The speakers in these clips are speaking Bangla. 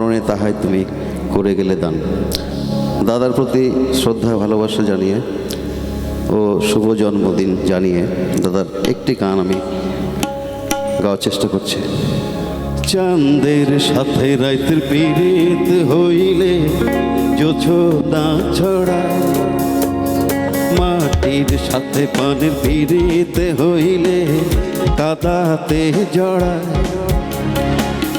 মরণে তাহাই তুমি করে গেলে দান। দাদার প্রতি শ্রদ্ধা ভালোবাসা জানিয়ে ও শুভ জন্মদিন জানিয়ে দাদার একটি গান আমি গাওয়ার চেষ্টা করছি। চাঁদের সাথে রাতের পীড়িত হইলে জোছনা ছড়ায়, মাটির সাথে পানির পীড়িত হইলে কাদাতে জড়ায়।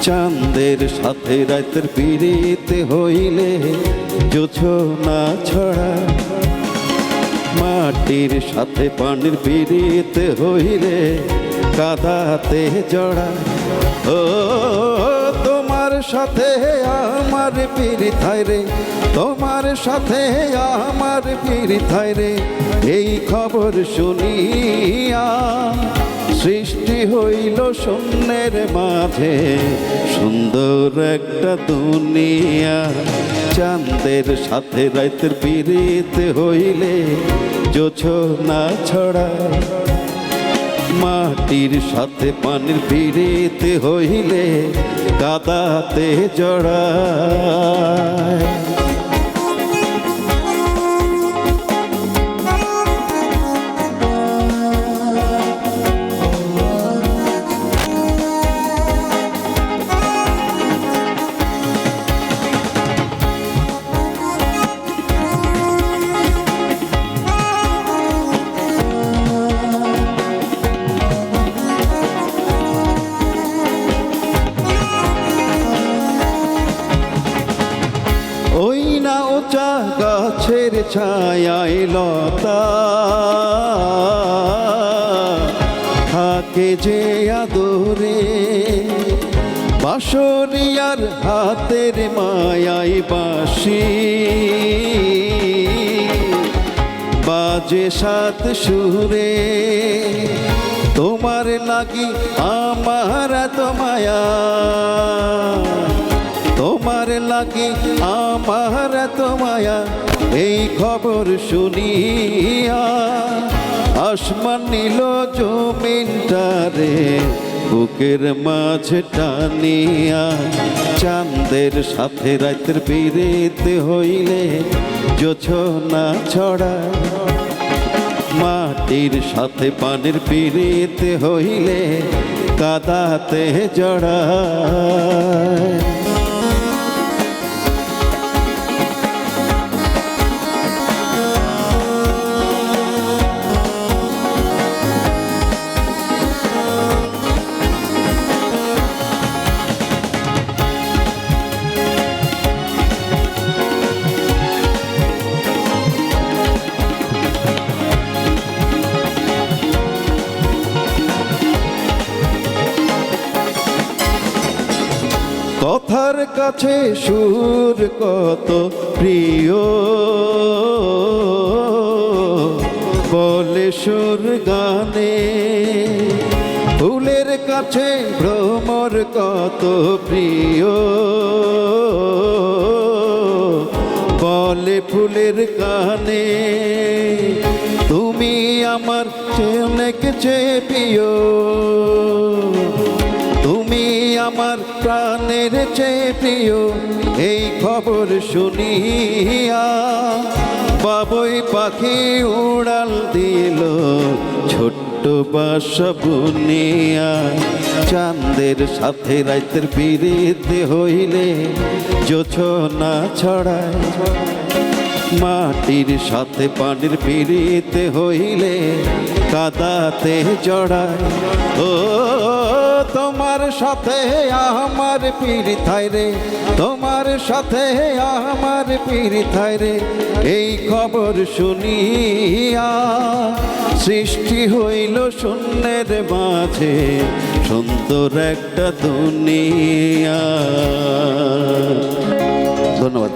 চাঁদের সাথে রাতের পীড়িত হইলে জোছনা ছড়ায়, মাটির সাথে পানির পীড়িত হইলে কাদাতে জড়ায়। ও তোমার সাথে আমার পীড়িত হয় রে, তোমার সাথে আমার পীড়িত হয় রে, এই খবর শুনিয়া সৃষ্টি হইল শূন্যের মাঝে সুন্দর একটা দুনিয়া। চাঁদের সাথে রাতের পীড়িত হইলে জোছনা ছড়ায়, মাটির সাথে পানির পীড়িত হইলে কাদাতে জড়ায়। ওই না উঁচা গাছের ছায়ায় লতা থাকে যে আদরে, বাঁশরিয়ার হাতের মায়াই বাঁশি বাজে সাত সুরে। তোমার লাগি আমার এত মায়া, তোমার লাগি আমার এত মায়া, এই খবর শুনিয়া আসমান নিল জমিনটারে বুকের মাঝে টানিয়া। চাঁদের সাথে রাতের পীড়িত হইলে জোছনা ছড়ায়, মাটির সাথে পানির পীড়িত হইলে কাদাতে জড়ায়। কথার কাছে সুর কত প্রিয়, বলে সুর গানে। ফুলের কাছে ভ্রমর কত প্রিয়, বলে ফুলের কানে। তুমি আমার অনেক চেয়ে প্রিয়, তুমি আমার প্রাণের চেয়ে প্রিয়, এই খবর শুনিয়া বাবুই পাখি উড়াল দিল ছোট্ট বাসা বুনিয়া। চাঁদের সাথে রাতের পীড়িত হইলে জোছনা ছড়ায়, মাটির সাথে পানির পীড়িত হইলে কাদাতে জড়ায়। ও তোমার সাথে আমার পীড়িত হয় রে, তোমার সাথে আমার পীড়িত হয় রে, এই খবর শুনিয়া সৃষ্টি হইল শূন্যের মাঝে সুন্দর একটা দুনিয়া। ধন্যবাদ।